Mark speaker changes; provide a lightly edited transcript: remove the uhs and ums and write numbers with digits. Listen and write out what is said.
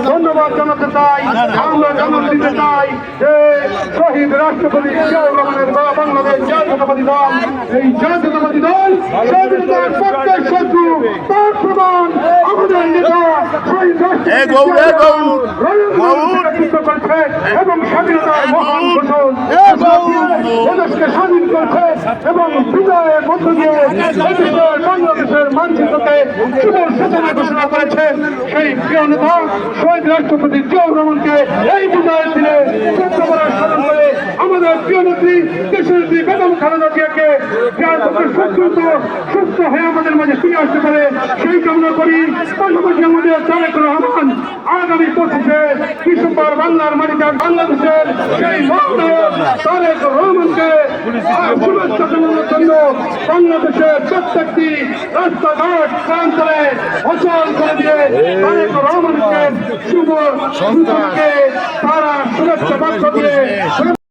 Speaker 1: ধন্যবাদ জানাতে চাই। আমরা জানাতে দিতে চাই যে শহীদ রাষ্ট্রপতি জিয়াউর রহমানের বাংলাদেশ জাতীয়তাবাদী দল, এই জাতীয়তাবাদী দল স্বাধীনতার পক্ষের শত্রু, তার প্রমাণ আমাদের নেতা শহীদ করেছে এবং স্বাধীনতার মহান ঘোষণ দেশকে স্বাধীন করেছে এবং বিজয়ের মধ্য দিয়ে বাংলাদেশের মানচিত্রকে সুন্দর সূচনা ঘোষণা করেছেন। সেই প্রিয় নেতা শহীদ রাষ্ট্রপতি জিয়াউর রহমানকে এই বিজয়ের দিনে সত্যবারের স্মরণ করে আমাদের প্রিয় নেত্রী দেশনেত্রী বেগম খালেদা জিয়াকে যার পক্ষে সুস্থ হয়ে আমাদের মাঝে ফিরে আসতে পারে সেই কামনা করি। পাশাপাশি আমাদের তারেক রহমান আগামী 25শে ডিসেম্বর বাংলার মাটিতে বাংলাদেশের সেই মহানায়ক তারেক রহমানকে শুভেচ্ছা জানানোর জন্য বাংলাদেশের প্রত্যেকটি রাস্তাঘাট প্রান্তরে অচল করে দিয়ে তারেক রহমানকে শুভ সূচনাকে তারা শুভেচ্ছা বার্তা দিয়ে